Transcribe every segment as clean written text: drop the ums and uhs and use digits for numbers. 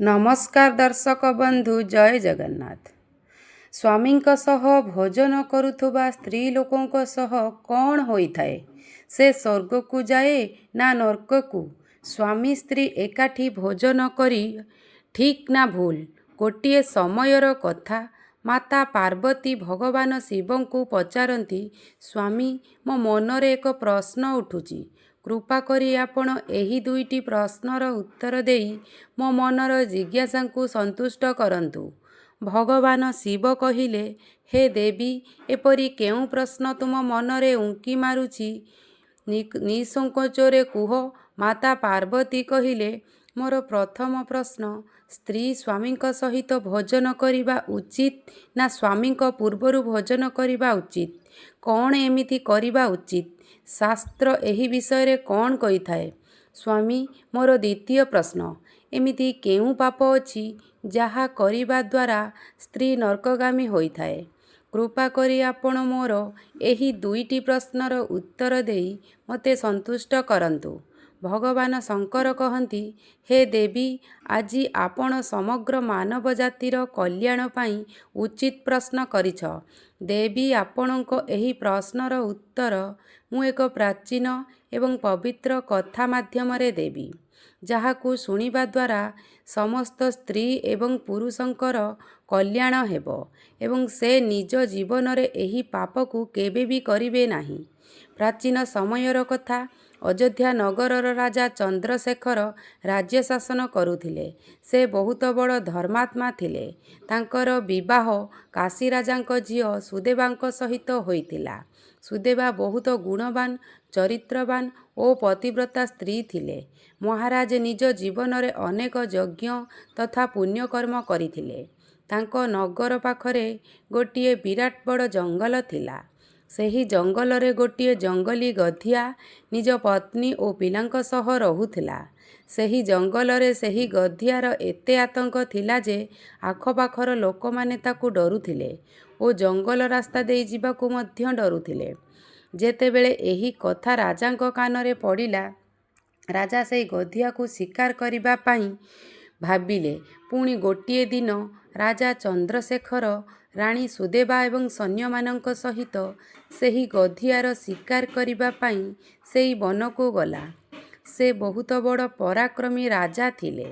ନମସ୍କାର ଦର୍ଶକ ବନ୍ଧୁ, ଜୟ ଜଗନ୍ନାଥ। ସ୍ୱାମୀଙ୍କ ସହ ଭୋଜନ କରୁଥିବା ସ୍ତ୍ରୀ ଲୋକଙ୍କ ସହ କ'ଣ ହୋଇଥାଏ? ସେ ସ୍ୱର୍ଗକୁ ଯାଏ ନା ନର୍କକୁ? ସ୍ୱାମୀ ସ୍ତ୍ରୀ ଏକାଠି ଭୋଜନ କରି ଠିକ୍ ନା ଭୁଲ? ଗୋଟିଏ ସମୟର କଥା। ମାତା ପାର୍ବତୀ ଭଗବାନ ଶିବଙ୍କୁ ପଚାରନ୍ତି, ସ୍ୱାମୀ, ମୋ ମନରେ ଏକ ପ୍ରଶ୍ନ ଉଠୁଛି। କୃପା କରି ଆପଣ ଏହି ଦୁଇଟି ପ୍ରଶ୍ନର ଉତ୍ତର ଦେଇ ମୋ ମନର ଜିଜ୍ଞାସାକୁ ସନ୍ତୁଷ୍ଟ କରନ୍ତୁ। ଭଗବାନ ଶିବ କହିଲେ, ହେ ଦେବୀ, ଏପରି କେଉଁ ପ୍ରଶ୍ନ ତୁମ ମନରେ ଉଙ୍କି ମାରୁଛି? ନିଃସଙ୍କୋଚରେ କୁହ। ମାତା ପାର୍ବତୀ କହିଲେ, ମୋର ପ୍ରଥମ ପ୍ରଶ୍ନ, ସ୍ତ୍ରୀ ସ୍ୱାମୀଙ୍କ ସହିତ ଭୋଜନ କରିବା ଉଚିତ ନା ସ୍ୱାମୀଙ୍କ ପୂର୍ବରୁ ଭୋଜନ କରିବା ଉଚିତ? କ'ଣ ଏମିତି କରିବା ଉଚିତ? ଶାସ୍ତ୍ର ଏହି ବିଷୟରେ କ'ଣ କହିଥାଏ? ସ୍ୱାମୀ, ମୋର ଦ୍ୱିତୀୟ ପ୍ରଶ୍ନ, ଏମିତି କେଉଁ ପାପ ଅଛି ଯାହା କରିବା ଦ୍ୱାରା ସ୍ତ୍ରୀ ନର୍କଗାମୀ ହୋଇଥାଏ? କୃପା କରି ଆପଣ ମୋର ଏହି ଦୁଇଟି ପ୍ରଶ୍ନର ଉତ୍ତର ଦେଇ ମୋତେ ସନ୍ତୁଷ୍ଟ କରନ୍ତୁ। ଭଗବାନ ଶଙ୍କର କହନ୍ତି, ହେ ଦେବୀ, ଆଜି ଆପଣ ସମଗ୍ର ମାନବ ଜାତିର କଲ୍ୟାଣ ପାଇଁ ଉଚିତ ପ୍ରଶ୍ନ କରିଛ। ଦେବୀ, ଆପଣଙ୍କ ଏହି ପ୍ରଶ୍ନର ଉତ୍ତର ମୁଁ ଏକ ପ୍ରାଚୀନ ଏବଂ ପବିତ୍ର କଥା ମାଧ୍ୟମରେ ଦେବି, ଯାହାକୁ ଶୁଣିବା ଦ୍ୱାରା ସମସ୍ତ ସ୍ତ୍ରୀ ଏବଂ ପୁରୁଷଙ୍କର କଲ୍ୟାଣ ହେବ ଏବଂ ସେ ନିଜ ଜୀବନରେ ଏହି ପାପକୁ କେବେ ବି କରିବେ ନାହିଁ। ପ୍ରାଚୀନ ସମୟର କଥା। ଅଯୋଧ୍ୟା ନଗରର ରାଜା ଚନ୍ଦ୍ରଶେଖର ରାଜ୍ୟ ଶାସନ କରୁଥିଲେ। ସେ ବହୁତ ବଡ଼ ଧର୍ମାତ୍ମା ଥିଲେ। ତାଙ୍କର ବିବାହ କାଶୀ ରାଜାଙ୍କ ଝିଅ ସୁଦେବାଙ୍କ ସହିତ ହୋଇଥିଲା। ସୁଦେବା ବହୁତ ଗୁଣବାନ, ଚରିତ୍ରବାନ ଓ ପତିବ୍ରତା ସ୍ତ୍ରୀ ଥିଲେ। ମହାରାଜ ନିଜ ଜୀବନରେ ଅନେକ ଯଜ୍ଞ ତଥା ପୁଣ୍ୟକର୍ମ କରିଥିଲେ। ତାଙ୍କ ନଗର ପାଖରେ ଗୋଟିଏ ବିରାଟ ବଡ଼ ଜଙ୍ଗଲ ଥିଲା। ସେହି ଜଙ୍ଗଲରେ ଗୋଟିଏ ଜଙ୍ଗଲୀ ଗଧିଆ ନିଜ ପତ୍ନୀ ଓ ପିଲାଙ୍କ ସହ ରହୁଥିଲା। ସେହି ଜଙ୍ଗଲରେ ସେହି ଗଧିଆର ଏତେ ଆତଙ୍କ ଥିଲା ଯେ ଆଖପାଖର ଲୋକମାନେ ତାକୁ ଡରୁଥିଲେ ଓ ଜଙ୍ଗଲ ରାସ୍ତା ଦେଇ ଯିବାକୁ ମଧ୍ୟ ଡରୁଥିଲେ। ଯେତେବେଳେ ଏହି କଥା ରାଜାଙ୍କ କାନରେ ପଡ଼ିଲା, ରାଜା ସେହି ଗଧିଆକୁ ଶିକାର କରିବା ପାଇଁ ଭାବିଲେ। ପୁଣି ଗୋଟିଏ ଦିନ ରାଜା ଚନ୍ଦ୍ରଶେଖର ରାଣୀ ସୁଦେବା ଏବଂ ସୈନ୍ୟମାନଙ୍କ ସହିତ ସେହି ଗଧିଆର ଶିକାର କରିବା ପାଇଁ ସେହି ବନକୁ ଗଲା। ସେ ବହୁତ ବଡ଼ ପରାକ୍ରମୀ ରାଜା ଥିଲେ।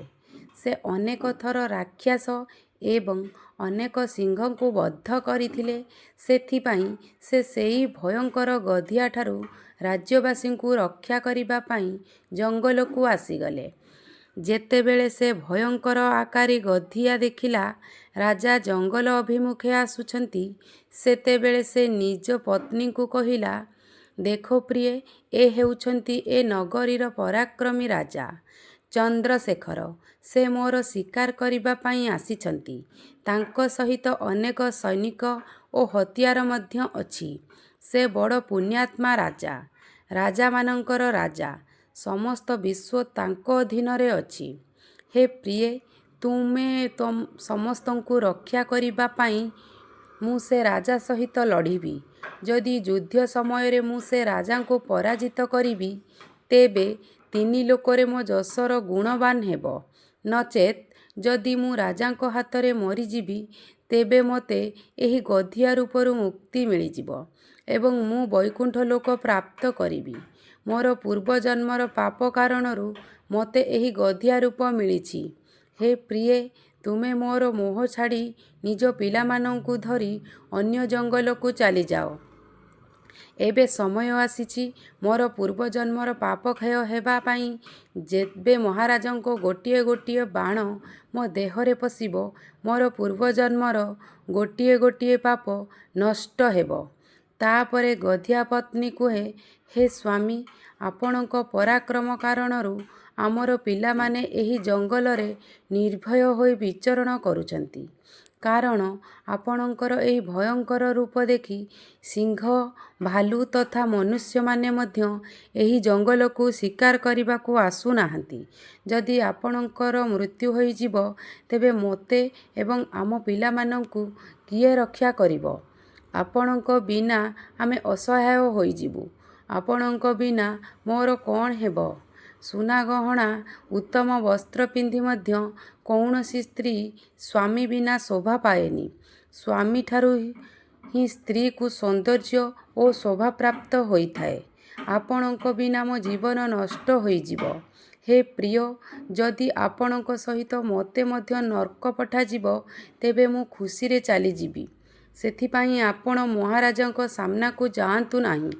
ସେ ଅନେକ ଥର ରାକ୍ଷସ ଏବଂ ଅନେକ ସିଂହଙ୍କୁ ବଧ କରିଥିଲେ। ସେଥିପାଇଁ ସେ ସେହି ଭୟଙ୍କର ଗଧିଆଠାରୁ ରାଜ୍ୟବାସୀଙ୍କୁ ରକ୍ଷା କରିବା ପାଇଁ ଜଙ୍ଗଲକୁ ଆସିଗଲେ। ଯେତେବେଳେ ସେ ଭୟଙ୍କର ଆକାରୀ ଗଧିଆ ଦେଖିଲା ରାଜା ଜଙ୍ଗଲ ଅଭିମୁଖେ ଆସୁଛନ୍ତି, ସେତେବେଳେ ସେ ନିଜ ପତ୍ନୀଙ୍କୁ କହିଲା, ଦେଖ ପ୍ରିୟେ, ଏ ହେଉଛନ୍ତି ଏ ନଗରୀର ପରାକ୍ରମୀ ରାଜା ଚନ୍ଦ୍ରଶେଖର। ସେ ମୋର ଶିକାର କରିବା ପାଇଁ ଆସିଛନ୍ତି। ତାଙ୍କ ସହିତ ଅନେକ ସୈନିକ ଓ ହତିଆର ମଧ୍ୟ ଅଛି। ସେ ବଡ଼ ପୁଣ୍ୟାତ୍ମା ରାଜା, ରାଜାମାନଙ୍କର ରାଜା। ସମସ୍ତ ବିଶ୍ୱ ତାଙ୍କ ଅଧୀନରେ ଅଛି। ହେ ପ୍ରିୟେ, ତୁମେ ସମସ୍ତଙ୍କୁ ରକ୍ଷା କରିବା ପାଇଁ ମୁଁ ସେ ରାଜା ସହିତ ଲଢ଼ିବି। ଯଦି ଯୁଦ୍ଧ ସମୟରେ ମୁଁ ସେ ରାଜାଙ୍କୁ ପରାଜିତ କରିବି, ତେବେ ତିନି ଲୋକରେ ମୋ ଯଶର ଗୁଣବାନ ହେବ। ନଚେତ୍ ଯଦି ମୁଁ ରାଜାଙ୍କ ହାତରେ ମରିଯିବି, ତେବେ ମୋତେ ଏହି ଗଧିଆ ରୂପରୁ ମୁକ୍ତି ମିଳିଯିବ ଏବଂ ମୁଁ ବୈକୁଣ୍ଠ ଲୋକ ପ୍ରାପ୍ତ କରିବି। ମୋର ପୂର୍ବଜନ୍ମର ପାପ କାରଣରୁ ମୋତେ ଏହି ଗଧିଆ ରୂପ ମିଳିଛି। ହେ ପ୍ରିୟେ, ତୁମେ ମୋର ମୋହ ଛାଡ଼ି ନିଜ ପିଲାମାନଙ୍କୁ ଧରି ଅନ୍ୟ ଜଙ୍ଗଲକୁ ଚାଲିଯାଅ। ଏବେ ସମୟ ଆସିଛି ମୋର ପୂର୍ବଜନ୍ମର ପାପ କ୍ଷୟ ହେବା ପାଇଁ। ଯେବେ ମହାରାଜଙ୍କ ଗୋଟିଏ ଗୋଟିଏ ବାଣ ମୋ ଦେହରେ ପଶିବ, ମୋର ପୂର୍ବଜନ୍ମର ଗୋଟିଏ ଗୋଟିଏ ପାପ ନଷ୍ଟ ହେବ। ତାପରେ ଗଧିଆ ପତ୍ନୀ କୁହେ, ହେ ସ୍ୱାମୀ, ଆପଣଙ୍କ ପରାକ୍ରମ କାରଣରୁ ଆମର ପିଲାମାନେ ଏହି ଜଙ୍ଗଲରେ ନିର୍ଭୟ ହୋଇ ବିଚରଣ କରୁଛନ୍ତି। କାରଣ ଆପଣଙ୍କର ଏହି ଭୟଙ୍କର ରୂପ ଦେଖି ସିଂହ, ଭାଲୁ ତଥା ମନୁଷ୍ୟମାନେ ମଧ୍ୟ ଏହି ଜଙ୍ଗଲକୁ ଶିକାର କରିବାକୁ ଆସୁନାହାନ୍ତି। ଯଦି ଆପଣଙ୍କର ମୃତ୍ୟୁ ହୋଇଯିବ, ତେବେ ମୋତେ ଏବଂ ଆମ ପିଲାମାନଙ୍କୁ କିଏ ରକ୍ଷା କରିବ? ଆପଣଙ୍କ ବିନା ଆମେ ଅସହାୟ ହୋଇଯିବୁ। ଆପଣଙ୍କ ବିନା ମୋର କ'ଣ ହେବ? ସୁନା ଗହଣା, ଉତ୍ତମ ବସ୍ତ୍ର ପିନ୍ଧି ମଧ୍ୟ କୌଣସି ସ୍ତ୍ରୀ ସ୍ୱାମୀ ବିନା ଶୋଭା ପାଏନି। ସ୍ୱାମୀଠାରୁ ହିଁ ସ୍ତ୍ରୀକୁ ସୌନ୍ଦର୍ଯ୍ୟ ଓ ଶୋଭାପ୍ରାପ୍ତ ହୋଇଥାଏ। ଆପଣଙ୍କ ବିନା ମୋ ଜୀବନ ନଷ୍ଟ ହୋଇଯିବ। ହେ ପ୍ରିୟ, ଯଦି ଆପଣଙ୍କ ସହିତ ମୋତେ ମଧ୍ୟ ନର୍କ ପଠାଯିବ ତେବେ ମୁଁ ଖୁସିରେ ଚାଲିଯିବି। ସେଥିପାଇଁ ଆପଣ ମହାରାଜାଙ୍କ ସାମ୍ନାକୁ ଯାଆନ୍ତୁ ନାହିଁ।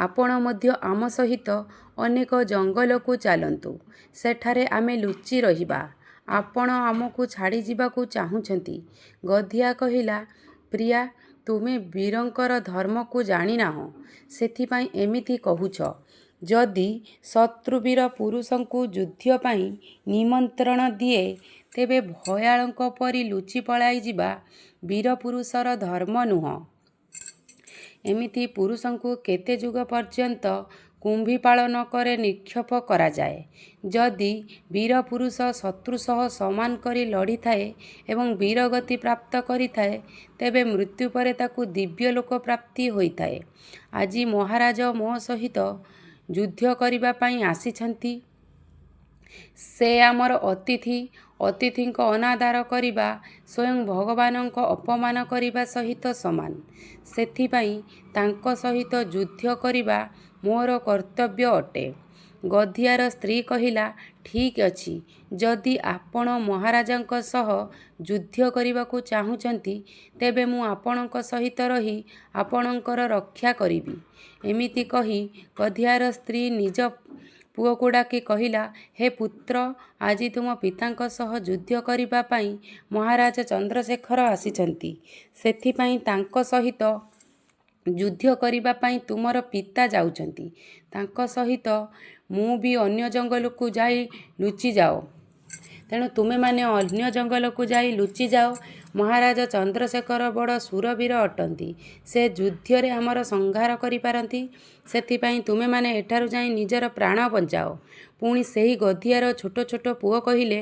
ଆପଣ ମଧ୍ୟ ଆମ ସହିତ ଅନେକ ଜଙ୍ଗଲକୁ ଚାଲନ୍ତୁ। ସେଠାରେ ଆମେ ଲୁଚି ରହିବା। ଆପଣ ଆମକୁ ଛାଡ଼ିଯିବାକୁ ଚାହୁଁଛନ୍ତି? ଗଧିଆ କହିଲା, ପ୍ରିୟା, ତୁମେ ବୀରଙ୍କର ଧର୍ମକୁ ଜାଣିନାହଁ, ସେଥିପାଇଁ ଏମିତି କହୁଛ। ଯଦି ଶତ୍ରୁବୀର ପୁରୁଷଙ୍କୁ ଯୁଦ୍ଧ ପାଇଁ ନିମନ୍ତ୍ରଣ ଦିଏ ତେବେ ଭୟାଳଙ୍କ ପରି ଲୁଚି ପଳାଇଯିବା ବୀରପୁରୁଷର ଧର୍ମ ନୁହଁ। ଏମିତି ପୁରୁଷଙ୍କୁ କେତେ ଯୁଗ ପର୍ଯ୍ୟନ୍ତ କୁମ୍ଭୀପାଳ ନଖରେ ନିକ୍ଷେପ କରାଯାଏ। ଯଦି ବୀରପୁରୁଷ ଶତ୍ରୁ ସହ ସମାନ କରି ଲଢ଼ିଥାଏ ଏବଂ ବୀରଗତି ପ୍ରାପ୍ତ କରିଥାଏ ତେବେ ମୃତ୍ୟୁ ପରେ ତାକୁ ଦିବ୍ୟଲୋକ ପ୍ରାପ୍ତି ହୋଇଥାଏ। ଆଜି ମହାରାଜ ମୋ ସହିତ ଯୁଦ୍ଧ କରିବା ପାଇଁ ଆସିଛନ୍ତି। ସେ ଆମର ଅତିଥି। ଅତିଥିଙ୍କ ଅନାଦର କରିବା ସ୍ୱୟଂ ଭଗବାନଙ୍କ ଅପମାନ କରିବା ସହିତ ସମାନ। ସେଥିପାଇଁ ତାଙ୍କ ସହିତ ଯୁଦ୍ଧ କରିବା ମୋର କର୍ତ୍ତବ୍ୟ ଅଟେ। ଗଧିଆର ସ୍ତ୍ରୀ କହିଲା, ଠିକ୍ ଅଛି, ଯଦି ଆପଣ ମହାରାଜାଙ୍କ ସହ ଯୁଦ୍ଧ କରିବାକୁ ଚାହୁଁଛନ୍ତି ତେବେ ମୁଁ ଆପଣଙ୍କ ସହିତ ରହି ଆପଣଙ୍କର ରକ୍ଷା କରିବି। ଏମିତି କହି ଗଧିଆର ସ୍ତ୍ରୀ ନିଜ ପୁଅକୁ ଡାକି କହିଲା, ହେ ପୁତ୍ର, ଆଜି ତୁମ ପିତାଙ୍କ ସହ ଯୁଦ୍ଧ କରିବା ପାଇଁ ମହାରାଜ ଚନ୍ଦ୍ରଶେଖର ଆସିଛନ୍ତି। ସେଥିପାଇଁ ତାଙ୍କ ସହିତ ଯୁଦ୍ଧ କରିବା ପାଇଁ ତୁମର ପିତା ଯାଉଛନ୍ତି। ତାଙ୍କ ସହିତ ମୁଁ ବି ଅନ୍ୟ ଜଙ୍ଗଲକୁ ଯାଇ ଲୁଚିଯାଅ। ତେଣୁ ତୁମେମାନେ ଅନ୍ୟ ଜଙ୍ଗଲକୁ ଯାଇ ଲୁଚିଯାଅ। ମହାରାଜ ଚନ୍ଦ୍ରଶେଖର ବଡ଼ ଶୂରବୀର ଅଟନ୍ତି। ସେ ଯୁଦ୍ଧରେ ଆମର ସଂହାର କରିପାରନ୍ତି। ସେଥିପାଇଁ ତୁମେମାନେ ଏଠାରୁ ଯାଇ ନିଜର ପ୍ରାଣ ବଞ୍ଚାଅ। ପୁଣି ସେହି ଗଧିଆର ଛୋଟ ଛୋଟ ପୁଅ କହିଲେ,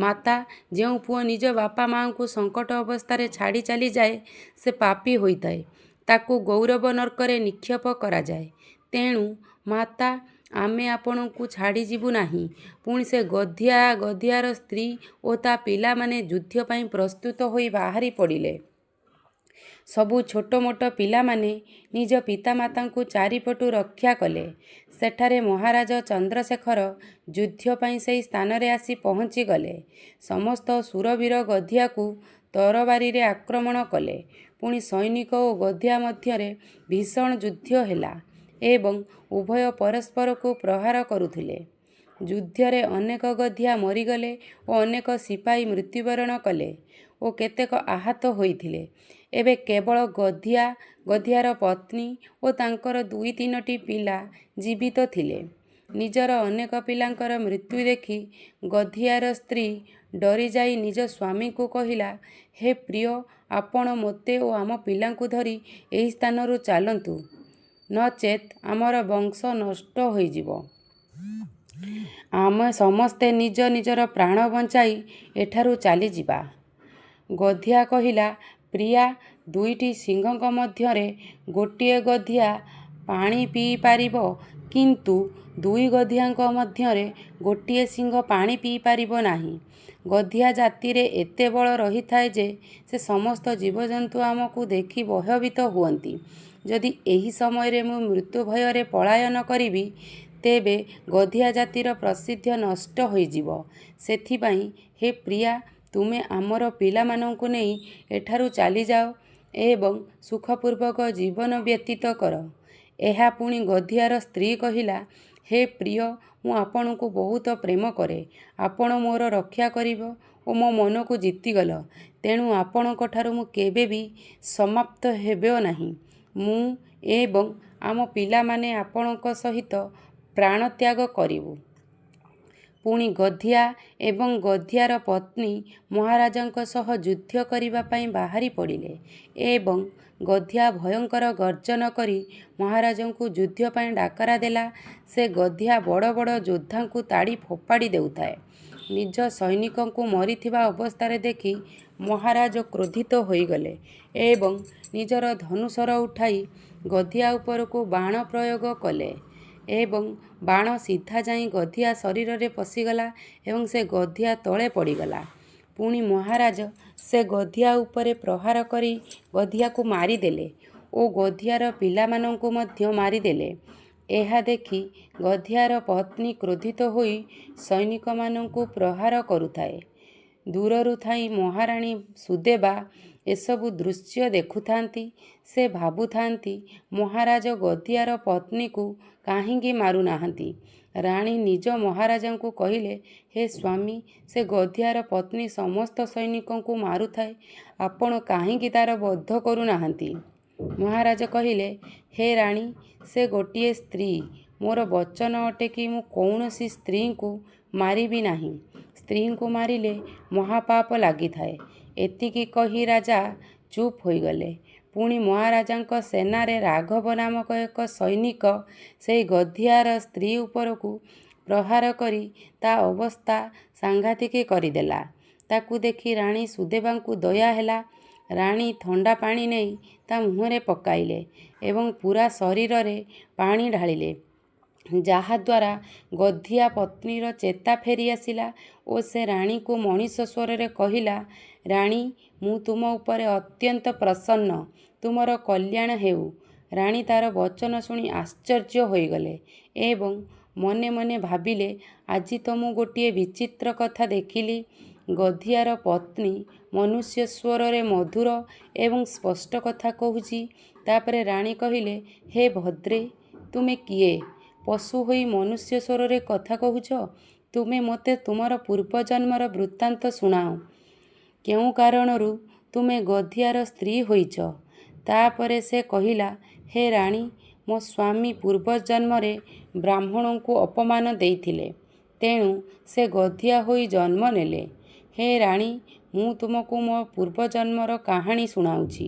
ମାତା, ଯେଉଁ ପୁଅ ନିଜ ବାପା ମାଆଙ୍କୁ ସଙ୍କଟ ଅବସ୍ଥାରେ ଛାଡ଼ି ଚାଲିଯାଏ ସେ ପାପୀ ହୋଇଥାଏ। ତାକୁ ଗୌରବ ନର୍କରେ ନିକ୍ଷେପ କରାଯାଏ। ତେଣୁ ମାତା, ଆମେ ଆପଣଙ୍କୁ ଛାଡ଼ିଯିବୁ ନାହିଁ। ପୁଣି ସେ ଗଧିଆର ସ୍ତ୍ରୀ ଓ ତା ପିଲାମାନେ ଯୁଦ୍ଧ ପାଇଁ ପ୍ରସ୍ତୁତ ହୋଇ ବାହାରି ପଡ଼ିଲେ। ସବୁ ଛୋଟ ମୋଟ ପିଲାମାନେ ନିଜ ପିତାମାତାଙ୍କୁ ଚାରିପଟୁ ରକ୍ଷା କଲେ। ସେଠାରେ ମହାରାଜ ଚନ୍ଦ୍ରଶେଖର ଯୁଦ୍ଧ ପାଇଁ ସେହି ସ୍ଥାନରେ ଆସି ପହଞ୍ଚିଗଲେ। ସମସ୍ତ ଶୂରବୀର ଗଧିଆକୁ ତରବାରିରେ ଆକ୍ରମଣ କଲେ। ପୁଣି ସୈନିକ ଓ ଗଧିଆ ମଧ୍ୟରେ ଭୀଷଣ ଯୁଦ୍ଧ ହେଲା ଏବଂ ଉଭୟ ପରସ୍ପରକୁ ପ୍ରହାର କରୁଥିଲେ। ଯୁଦ୍ଧରେ ଅନେକ ଗଧିଆ ମରିଗଲେ ଓ ଅନେକ ସିପାହୀ ମୃତ୍ୟୁବରଣ କଲେ ଓ କେତେକ ଆହତ ହୋଇଥିଲେ। ଏବେ କେବଳ ଗଧିଆର ପତ୍ନୀ ଓ ତାଙ୍କର 2-3ଟି ପିଲା ଜୀବିତ ଥିଲେ। ନିଜର ଅନେକ ପିଲାଙ୍କର ମୃତ୍ୟୁ ଦେଖି ଗଧିଆର ସ୍ତ୍ରୀ ଡରିଯାଇ ନିଜ ସ୍ୱାମୀଙ୍କୁ କହିଲା, ହେ ପ୍ରିୟ, ଆପଣ ମୋତେ ଓ ଆମ ପିଲାଙ୍କୁ ଧରି ଏହି ସ୍ଥାନରୁ ଚାଲନ୍ତୁ, ନଚେତ୍ ଆମର ବଂଶ ନଷ୍ଟ ହୋଇଯିବ। ଆମେ ସମସ୍ତେ ନିଜ ନିଜର ପ୍ରାଣ ବଞ୍ଚାଇ ଏଠାରୁ ଚାଲିଯିବା। ଗଧିଆ କହିଲା, ପ୍ରିୟା, 2ଟି ସିଂହଙ୍କ ମଧ୍ୟରେ ଗୋଟିଏ ଗଧିଆ ପାଣି ପିଇପାରିବ, କିନ୍ତୁ 2 ଗଧିଆଙ୍କ ମଧ୍ୟରେ ଗୋଟିଏ ସିଂହ ପାଣି ପିଇପାରିବ ନାହିଁ। ଗଧିଆ ଜାତିରେ ଏତେ ବଳ ରହିଥାଏ ଯେ ସେ ସମସ୍ତ ଜୀବଜନ୍ତୁ ଆମକୁ ଦେଖି ଭୟଭୀତ ହୁଅନ୍ତି। ଯଦି ଏହି ସମୟରେ ମୁଁ ମୃତ୍ୟୁ ଭୟରେ ପଳାୟନ କରିବି ତେବେ ଗଧିଆ ଜାତିର ପ୍ରସିଦ୍ଧି ନଷ୍ଟ ହୋଇଯିବ। ସେଥିପାଇଁ ହେ ପ୍ରିୟା, ତୁମେ ଆମର ପିଲାମାନଙ୍କୁ ନେଇ ଏଠାରୁ ଚାଲିଯାଅ ଏବଂ ସୁଖପୂର୍ବକ ଜୀବନ ବ୍ୟତୀତ କର। ଏହା ପୁଣି ଗଧିଆର ସ୍ତ୍ରୀ କହିଲା, ହେ ପ୍ରିୟ, ମୁଁ ଆପଣଙ୍କୁ ବହୁତ ପ୍ରେମ କରେ। ଆପଣ ମୋର ରକ୍ଷା କରିବ ଓ ମୋ ମନକୁ ଜିତିଗଲ। ତେଣୁ ଆପଣଙ୍କଠାରୁ ମୁଁ କେବେ ବି ସମାପ୍ତ ହେବ ନାହିଁ। ମୁଁ ଏବଂ ଆମ ପିଲାମାନେ ଆପଣଙ୍କ ସହିତ ପ୍ରାଣତ୍ୟାଗ କରିବୁ। ପୁଣି ଗଧିଆ ଏବଂ ଗଧିଆର ପତ୍ନୀ ମହାରାଜାଙ୍କ ସହ ଯୁଦ୍ଧ କରିବା ପାଇଁ ବାହାରି ପଡ଼ିଲେ ଏବଂ ଗଧିଆ ଭୟଙ୍କର ଗର୍ଜନ କରି ମହାରାଜଙ୍କୁ ଯୁଦ୍ଧ ପାଇଁ ଡାକରା ଦେଲା। ସେ ଗଧିଆ ବଡ଼ ବଡ଼ ଯୋଦ୍ଧାଙ୍କୁ ତାଡ଼ି ଫୋପାଡ଼ି ଦେଉଥାଏ। ନିଜ ସୈନିକଙ୍କୁ ମରିଥିବା ଅବସ୍ଥାରେ ଦେଖି ମହାରାଜ କ୍ରୋଧିତ ହୋଇଗଲେ ଏବଂ ନିଜର ଧନୁଶର ଉଠାଇ ଗଧିଆ ଉପରକୁ ବାଣ ପ୍ରୟୋଗ କଲେ ଏବଂ ବାଣ ସିଧା ଯାଇ ଗଧିଆ ଶରୀରରେ ପଶିଗଲା ଏବଂ ସେ ଗଧିଆ ତଳେ ପଡ଼ିଗଲା। ପୁଣି ମହାରାଜ ସେ ଗଧିଆ ଉପରେ ପ୍ରହାର କରି ଗଧିଆକୁ ମାରିଦେଲେ ଓ ଗଧିଆର ପିଲାମାନଙ୍କୁ ମଧ୍ୟ ମାରିଦେଲେ। ଏହା ଦେଖି ଗଧିଆର ପତ୍ନୀ କ୍ରୋଧିତ ହୋଇ ସୈନିକମାନଙ୍କୁ ପ୍ରହାର କରୁଥାଏ। ଦୂରରୁ ଥାଇ ମହାରାଣୀ ସୁଦେବା ଏସବୁ ଦୃଶ୍ୟ ଦେଖୁଥାନ୍ତି। ସେ ଭାବୁଥାନ୍ତି ମହାରାଜ ଗଧିଆର ପତ୍ନୀକୁ କାହିଁକି ମାରୁନାହାନ୍ତି। ରାଣୀ ନିଜ ମହାରାଜାଙ୍କୁ କହିଲେ, ହେ ସ୍ୱାମୀ, ସେ ଗଧିଆର ପତ୍ନୀ ସମସ୍ତ ସୈନିକଙ୍କୁ ମାରୁଥାଏ, ଆପଣ କାହିଁକି ତା'ର ବଧ କରୁନାହାନ୍ତି? ମହାରାଜ କହିଲେ, ହେ ରାଣୀ, ସେ ଗୋଟିଏ ସ୍ତ୍ରୀ। ମୋର ବଚନ ଅଟେ କି ମୁଁ କୌଣସି ସ୍ତ୍ରୀଙ୍କୁ ମାରିବି ନାହିଁ। ସ୍ତ୍ରୀଙ୍କୁ ମାରିଲେ ମହାପାପ ଲାଗିଥାଏ। ଏତିକି କହି ରାଜା ଚୁପ୍ ହୋଇଗଲେ। ପୁଣି ମହାରାଜାଙ୍କ ସେନାରେ ରାଘବ ନାମକ ଏକ ସୈନିକ ସେହି ଗଧିଆର ସ୍ତ୍ରୀ ଉପରକୁ ପ୍ରହାର କରି ତା ଅବସ୍ଥା ସାଂଘାତିକ କରିଦେଲା। ତାକୁ ଦେଖି ରାଣୀ ସୁଦେବାଙ୍କୁ ଦୟା ହେଲା। ରାଣୀ ଥଣ୍ଡା ପାଣି ନେଇ ତା ମୁହଁରେ ପକାଇଲେ ଏବଂ ପୂରା ଶରୀରରେ ପାଣି ଢାଳିଲେ, ଯାହାଦ୍ୱାରା ଗଧିଆ ପତ୍ନୀର ଚେତା ଫେରିଆସିଲା ଓ ସେ ରାଣୀକୁ ମଣିଷ ସ୍ୱରରେ କହିଲା, ରାଣୀ, ମୁଁ ତୁମ ଉପରେ ଅତ୍ୟନ୍ତ ପ୍ରସନ୍ନ, ତୁମର କଲ୍ୟାଣ ହେଉ। ରାଣୀ ତା'ର ବଚନ ଶୁଣି ଆଶ୍ଚର୍ଯ୍ୟ ହୋଇଗଲେ ଏବଂ ମନେ ମନେ ଭାବିଲେ, ଆଜି ତ ମୁଁ ଗୋଟିଏ ବିଚିତ୍ର କଥା ଦେଖିଲି। ଗଧିଆର ପତ୍ନୀ ମନୁଷ୍ୟ ସ୍ୱରରେ ମଧୁର ଏବଂ ସ୍ପଷ୍ଟ କଥା କହୁଛି। ତାପରେ ରାଣୀ କହିଲେ, ହେ ଭଦ୍ରେ, ତୁମେ କିଏ? ପଶୁ ହୋଇ ମନୁଷ୍ୟ ସ୍ୱରରେ କଥା କହୁଛ? ତୁମେ ମୋତେ ତୁମର ପୂର୍ବଜନ୍ମର ବୃତ୍ତାନ୍ତ ଶୁଣାଅ। କେଉଁ କାରଣରୁ ତୁମେ ଗଧିଆର ସ୍ତ୍ରୀ ହୋଇଛ? ତାପରେ ସେ କହିଲା, ହେ ରାଣୀ, ମୋ ସ୍ୱାମୀ ପୂର୍ବଜନ୍ମରେ ବ୍ରାହ୍ମଣଙ୍କୁ ଅପମାନ ଦେଇଥିଲେ, ତେଣୁ ସେ ଗଧିଆ ହୋଇ ଜନ୍ମ ନେଲେ। ହେ ରାଣୀ, ମୁଁ ତୁମକୁ ମୋ ପୂର୍ବଜନ୍ମର କାହାଣୀ ଶୁଣାଉଛି।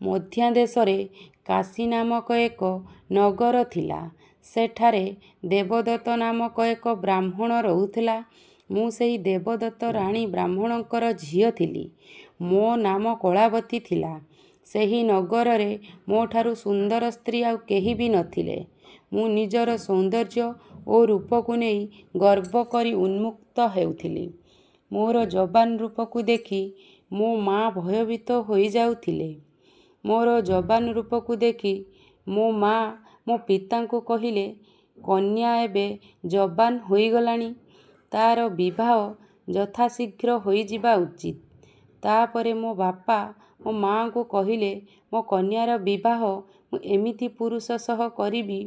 ମଧ୍ୟାଦେଶରେ କାଶୀ ନାମକ ଏକ ନଗର ଥିଲା। ସେଠାରେ ଦେବଦତ୍ତ ନାମକ ଏକ ବ୍ରାହ୍ମଣ ରହୁଥିଲା। ମୁଁ ସେହି ଦେବଦତ୍ତ ରାଣୀ ବ୍ରାହ୍ମଣଙ୍କର ଝିଅ ଥିଲି। ମୋ ନାମ କଳାବତୀ ଥିଲା। ସେହି ନଗରରେ ମୋ ଠାରୁ ସୁନ୍ଦର ସ୍ତ୍ରୀ ଆଉ କେହି ବି ନଥିଲେ। ମୁଁ ନିଜର ସୌନ୍ଦର୍ଯ୍ୟ ଓ ରୂପକୁ ନେଇ ଗର୍ବ କରି ଉନ୍ମୁକ୍ତ ହେଉଥିଲି। ମୋର ଯବାନ ରୂପକୁ ଦେଖି ମୋ ମା ଭୟଭୀତ ହୋଇଯାଉଥିଲେ। ମୋର ଯବାନ ରୂପକୁ ଦେଖି ମୋ ମା ମୋ ପିତାଙ୍କୁ କହିଲେ, କନ୍ୟା ଏବେ ଯବାନ ହୋଇଗଲାଣି, ତା'ର ବିବାହ ଯଥାଶୀଘ୍ର ହୋଇଯିବା ଉଚିତ। ତାପରେ ମୋ ବାପା ମୋ ମାଆଙ୍କୁ କହିଲେ, ମୋ କନ୍ୟାର ବିବାହ ମୁଁ ଏମିତି ପୁରୁଷ ସହ କରିବି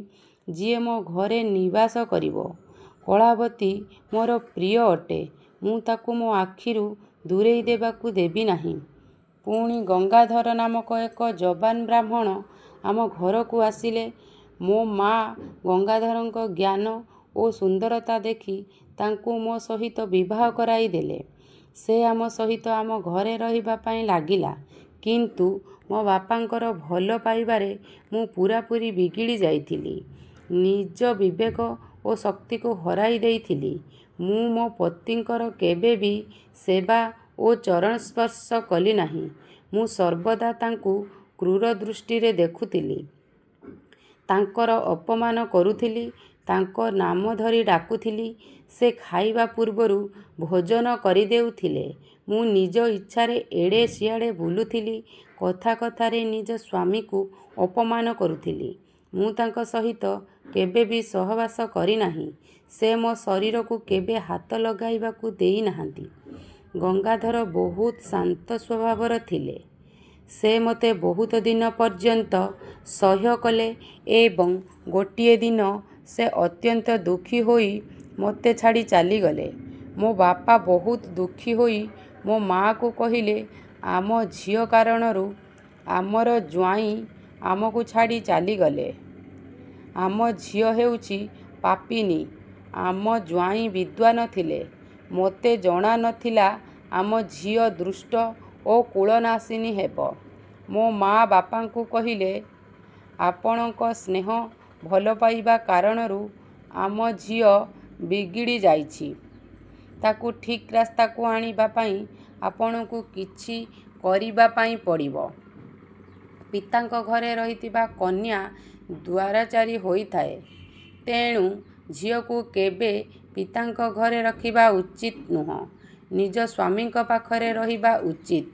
ଯିଏ ମୋ ଘରେ ନିବାସ କରିବ। କଳାବତୀ ମୋର ପ୍ରିୟ ଅଟେ। ମୁଁ ତାକୁ ମୋ ଆଖିରୁ ଦୂରେଇ ଦେବାକୁ ଦେବି ନାହିଁ। ପୁଣି ଗଙ୍ଗାଧର ନାମକ ଏକ ଯବାନ ବ୍ରାହ୍ମଣ ଆମ ଘରକୁ ଆସିଲେ। ମୋ ମା ଗଙ୍ଗାଧରଙ୍କ ଜ୍ଞାନ ଓ ସୁନ୍ଦରତା ଦେଖି ତାଙ୍କୁ ମୋ ସହିତ ବିବାହ କରାଇଦେଲେ। ସେ ଆମ ସହିତ ଆମ ଘରେ ରହିବା ପାଇଁ ଲାଗିଲା। କିନ୍ତୁ ମୋ ବାପାଙ୍କର ଭଲ ପାଇବାରେ ମୁଁ ପୂରାପୂରି ବିଗିଡ଼ି ଯାଇଥିଲି। ନିଜ ବିବେକ ଓ ଶକ୍ତିକୁ ହରାଇ ଦେଇଥିଲି। ମୁଁ ମୋ ପତିଙ୍କର କେବେ ବି ସେବା ଓ ଚରଣ ସ୍ପର୍ଶ କଲି ନାହିଁ। ମୁଁ ସର୍ବଦା ତାଙ୍କୁ କ୍ରୂର ଦୃଷ୍ଟିରେ ଦେଖୁଥିଲି, ତାଙ୍କର ଅପମାନ କରୁଥିଲି, ତାଙ୍କ ନାମ ଧରି ଡାକୁଥିଲି। ସେ ଖାଇବା ପୂର୍ବରୁ ଭୋଜନ କରିଦେଉଥିଲେ। ମୁଁ ନିଜ ଇଚ୍ଛାରେ ଏଡ଼େ ସିଆଡ଼େ ବୁଲୁଥିଲି। କଥା କଥାରେ ନିଜ ସ୍ୱାମୀକୁ ଅପମାନ କରୁଥିଲି। ମୁଁ ତାଙ୍କ ସହିତ କେବେ ବି ସହବାସ କରିନାହିଁ। ସେ ମୋ ଶରୀରକୁ କେବେ ହାତ ଲଗାଇବାକୁ ଦେଇନାହାନ୍ତି। ଗଙ୍ଗାଧର ବହୁତ ଶାନ୍ତ ସ୍ୱଭାବର ଥିଲେ। ସେ ମୋତେ ବହୁତ ଦିନ ପର୍ଯ୍ୟନ୍ତ ସହ୍ୟ କଲେ ଏବଂ ଗୋଟିଏ ଦିନ ସେ ଅତ୍ୟନ୍ତ ଦୁଃଖୀ ହୋଇ ମୋତେ ଛାଡ଼ି ଚାଲିଗଲେ। ମୋ ବାପା ବହୁତ ଦୁଃଖୀ ହୋଇ ମୋ ମାଆକୁ କହିଲେ, ଆମ ଝିଅ କାରଣରୁ ଆମର ଜ୍ୱାଇଁ ଆମକୁ ଛାଡ଼ି ଚାଲିଗଲେ। ଆମ ଝିଅ ହେଉଛି ପାପିନୀ। ଆମ ଜ୍ୱାଇଁ ବିଦ୍ୱାନ ଥିଲେ। ମୋତେ ଜଣା ନଥିଲା ଆମ ଝିଅ ଦୁଷ୍ଟ ଓ କୁଳନାଶିନୀ ହେବ। ମୋ ମା ବାପାଙ୍କୁ କହିଲେ, ଆପଣଙ୍କ ସ୍ନେହ ଭଲ ପାଇବା କାରଣରୁ ଆମ ଝିଅ ବିଗିଡ଼ି ଯାଇଛି। ତାକୁ ଠିକ୍ ରାସ୍ତାକୁ ଆଣିବା ପାଇଁ ଆପଣଙ୍କୁ କିଛି କରିବା ପାଇଁ ପଡ଼ିବ। ପିତାଙ୍କ ଘରେ ରହିଥିବା କନ୍ୟା ଦ୍ୱାରଚାରୀ ହୋଇଥାଏ, ତେଣୁ ଝିଅକୁ କେବେ ପିତାଙ୍କ ଘରେ ରଖିବା ଉଚିତ ନୁହଁ। ନିଜ ସ୍ୱାମୀଙ୍କ ପାଖରେ ରହିବା ଉଚିତ।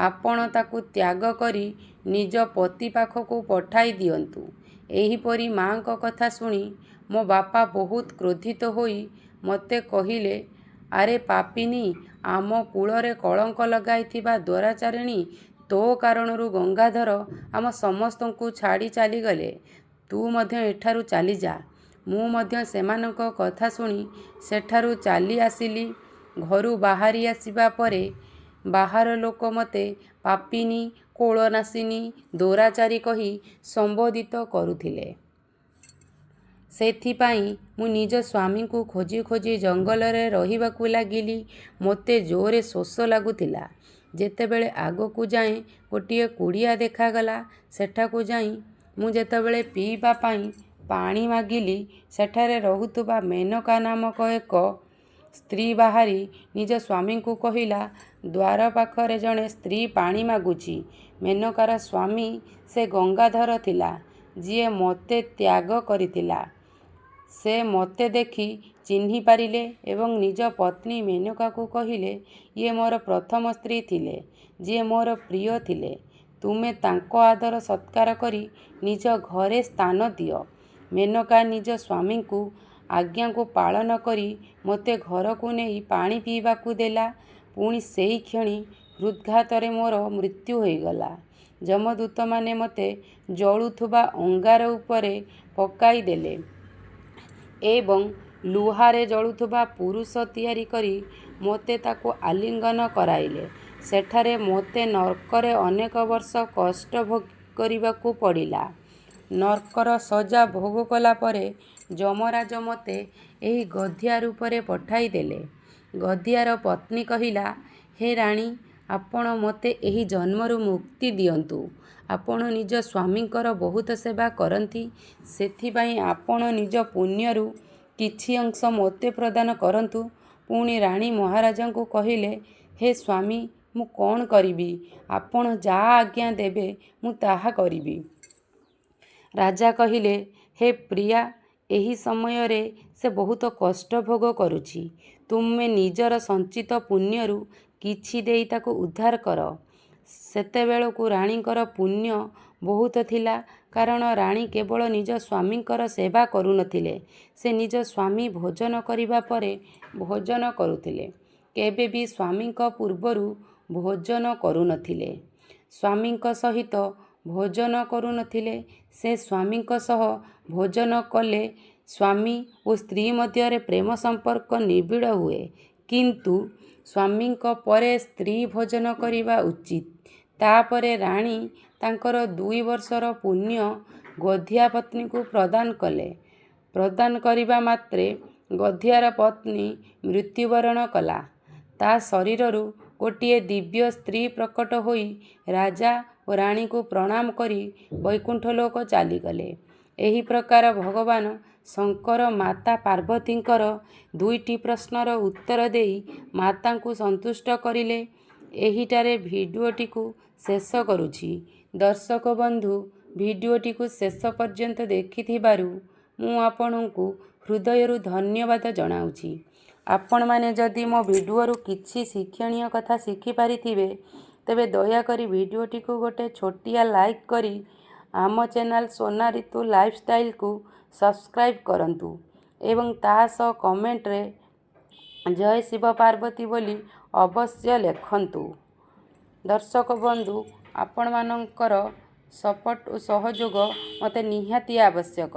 ଆପଣ ତାକୁ ତ୍ୟାଗ କରି ନିଜ ପତି ପାଖକୁ ପଠାଇ ଦିଅନ୍ତୁ। ଏହିପରି ମା'ଙ୍କ କଥା ଶୁଣି ମୋ ବାପା ବହୁତ କ୍ରୋଧିତ ହୋଇ ମୋତେ କହିଲେ, ଆରେ ପାପିନୀ, ଆମ କୁଳରେ କଳଙ୍କ ଲଗାଇଥିବା ଦ୍ୱାରଚାରିଣୀ, ତୋ କାରଣରୁ ଗଙ୍ଗାଧର ଆମ ସମସ୍ତଙ୍କୁ ଛାଡ଼ି ଚାଲିଗଲେ। ତୁ ମଧ୍ୟ ଏଠାରୁ ଚାଲିଯା। ମୁଁ ମଧ୍ୟ ସେମାନଙ୍କ କଥା ଶୁଣି ସେଠାରୁ ଚାଲି ଆସିଲି। ଘରୁ ବାହାରି ଆସିବା ପରେ ବାହାର ଲୋକ ମୋତେ ପାପିନୀ, କୋଳନାଶିନୀ, ଦୌରାଚାରୀ କହି ସମ୍ବୋଧିତ କରୁଥିଲେ। ସେଥିପାଇଁ ମୁଁ ନିଜ ସ୍ୱାମୀଙ୍କୁ ଖୋଜି ଖୋଜି ଜଙ୍ଗଲରେ ରହିବାକୁ ଲାଗିଲି। ମୋତେ ଜୋରରେ ଶୋଷ ଲାଗୁଥିଲା। ଯେତେବେଳେ ଆଗକୁ ଯାଏଁ ଗୋଟିଏ କୁଡ଼ିଆ ଦେଖାଗଲା। ସେଠାକୁ ଯାଇ ମୁଁ ଯେତେବେଳେ ପିଇବା ପାଇଁ ପାଣି ମାଗିଲି, ସେଠାରେ ରହୁଥିବା ମେନକା ନାମକ ଏକ ସ୍ତ୍ରୀ ବାହାରି ନିଜ ସ୍ୱାମୀଙ୍କୁ କହିଲା, ଦ୍ୱାର ପାଖରେ ଜଣେ ସ୍ତ୍ରୀ ପାଣି ମାଗୁଛି। ମେନକାର ସ୍ୱାମୀ ସେ ଗଙ୍ଗାଧର ଥିଲା, ଯିଏ ମୋତେ ତ୍ୟାଗ କରିଥିଲା। ସେ ମୋତେ ଦେଖି ଚିହ୍ନି ପାରିଲେ ଏବଂ ନିଜ ପତ୍ନୀ ମେନକାକୁ କହିଲେ, ଇଏ ମୋର ପ୍ରଥମ ସ୍ତ୍ରୀ ଥିଲେ, ଯିଏ ମୋର ପ୍ରିୟ ଥିଲେ। ତୁମେ ତାଙ୍କ ଆଦର ସତ୍କାର କରି ନିଜ ଘରେ ସ୍ଥାନ ଦିଅ। ମେନକା ନିଜ ସ୍ୱାମୀଙ୍କୁ ଆଜ୍ଞାକୁ ପାଳନ କରି ମୋତେ ଘରକୁ ନେଇ ପାଣି ପିଇବାକୁ ଦେଲା। ପୁଣି ସେହି କ୍ଷଣି ହୃଦଘାତରେ ମୋର ମୃତ୍ୟୁ ହୋଇଗଲା। ଯମଦୂତମାନେ ମୋତେ ଜଳୁଥିବା ଅଙ୍ଗାର ଉପରେ ପକାଇ ଦେଲେ ଏବଂ ଲୁହାରେ ଜଳୁଥିବା ପୁରୁଷ ତିଆରି କରି ମୋତେ ତାକୁ ଆଲିଙ୍ଗନ କରାଇଲେ। ସେଠାରେ ମୋତେ ନର୍କରେ ଅନେକ ବର୍ଷ କଷ୍ଟ ଭୋଗ କରିବାକୁ ପଡ଼ିଲା। ନର୍କର ସଜା ଭୋଗ କଲା ପରେ ଯମରାଜ ମୋତେ ଏହି ଗଧିଆ ରୂପରେ ପଠାଇ ଦେଲେ। ଗଧିଆର ପତ୍ନୀ କହିଲା, ହେ ରାଣୀ, ଆପଣ ମୋତେ ଏହି ଜନ୍ମରୁ ମୁକ୍ତି ଦିଅନ୍ତୁ। ଆପଣ ନିଜ ସ୍ୱାମୀଙ୍କର ବହୁତ ସେବା କରନ୍ତି, ସେଥିପାଇଁ ଆପଣ ନିଜ ପୁଣ୍ୟରୁ କିଛି ଅଂଶ ମୋତେ ପ୍ରଦାନ କରନ୍ତୁ। ପୁଣି ରାଣୀ ମହାରାଜାଙ୍କୁ କହିଲେ, ହେ ସ୍ୱାମୀ, ମୁଁ କ'ଣ କରିବି? ଆପଣ ଯାହା ଆଜ୍ଞା ଦେବେ ମୁଁ ତାହା କରିବି। ରାଜା କହିଲେ, ହେ ପ୍ରିୟା, ଏହି ସମୟରେ ସେ ବହୁତ କଷ୍ଟ ଭୋଗ କରୁଛି। ତୁମେ ନିଜର ସଞ୍ଚିତ ପୁଣ୍ୟରୁ କିଛି ଦେଇ ତାକୁ ଉଦ୍ଧାର କର। ସେତେବେଳକୁ ରାଣୀଙ୍କର ପୁଣ୍ୟ ବହୁତ ଥିଲା, କାରଣ ରାଣୀ କେବଳ ନିଜ ସ୍ୱାମୀଙ୍କର ସେବା କରୁନଥିଲେ, ସେ ନିଜ ସ୍ୱାମୀ ଭୋଜନ କରିବା ପରେ ଭୋଜନ କରୁଥିଲେ। କେବେ ବି ସ୍ୱାମୀଙ୍କ ପୂର୍ବରୁ ଭୋଜନ କରୁନଥିଲେ। ସ୍ୱାମୀଙ୍କ ସହିତ ଭୋଜନ କରୁନଥିଲେ। ସେ ସ୍ୱାମୀଙ୍କ ସହ ଭୋଜନ କଲେ ସ୍ୱାମୀ ଓ ସ୍ତ୍ରୀ ମଧ୍ୟରେ ପ୍ରେମ ସମ୍ପର୍କ ନିବିଡ଼ ହୁଏ। କିନ୍ତୁ ସ୍ୱାମୀଙ୍କ ପରେ ସ୍ତ୍ରୀ ଭୋଜନ କରିବା ଉଚିତ। ତାପରେ ରାଣୀ ତାଙ୍କର 2 ବର୍ଷର ପୁଣ୍ୟ ଗଧିଆ ପତ୍ନୀକୁ ପ୍ରଦାନ କଲେ। ପ୍ରଦାନ କରିବା ମାତ୍ରେ ଗଧିଆର ପତ୍ନୀ ମୃତ୍ୟୁବରଣ କଲା। ତା ଶରୀରରୁ ଗୋଟିଏ ଦିବ୍ୟ ସ୍ତ୍ରୀ ପ୍ରକଟ ହୋଇ ରାଜା ଓ ରାଣୀଙ୍କୁ ପ୍ରଣାମ କରି ବୈକୁଣ୍ଠ ଲୋକ ଚାଲିଗଲେ। ଏହି ପ୍ରକାର ଭଗବାନ ଶଙ୍କର ମାତା ପାର୍ବତୀଙ୍କର 2ଟି ପ୍ରଶ୍ନର ଉତ୍ତର ଦେଇ ମାତାଙ୍କୁ ସନ୍ତୁଷ୍ଟ କରିଲେ। ଏହିଠାରେ ଭିଡ଼ିଓଟିକୁ ଶେଷ କରୁଛି। ଦର୍ଶକ ବନ୍ଧୁ, ଭିଡ଼ିଓଟିକୁ ଶେଷ ପର୍ଯ୍ୟନ୍ତ ଦେଖିଥିବାରୁ ମୁଁ ଆପଣଙ୍କୁ ହୃଦୟରୁ ଧନ୍ୟବାଦ ଜଣାଉଛି। ଆପଣମାନେ ଯଦି ମୋ ଭିଡ଼ିଓରୁ କିଛି ଶିକ୍ଷଣୀୟ କଥା ଶିଖିପାରିଥିବେ, ତେବେ ଦୟାକରି ଭିଡ଼ିଓଟିକୁ ଗୋଟେ ଛୋଟିଆ ଲାଇକ୍ କରି ଆମ ଚ୍ୟାନେଲ ସୋନା ରିତୁ ଲାଇଫଷ୍ଟାଇଲକୁ ସବସ୍କ୍ରାଇବ୍ କରନ୍ତୁ ଏବଂ ତା ସହ କମେଣ୍ଟରେ ଜୟ ଶିବ ପାର୍ବତୀ ବୋଲି ଅବଶ୍ୟ ଲେଖନ୍ତୁ। ଦର୍ଶକ ବନ୍ଧୁ, ଆପଣମାନଙ୍କର ସପୋର୍ଟ ଓ ସହଯୋଗ ମୋତେ ନିହାତି ଆବଶ୍ୟକ।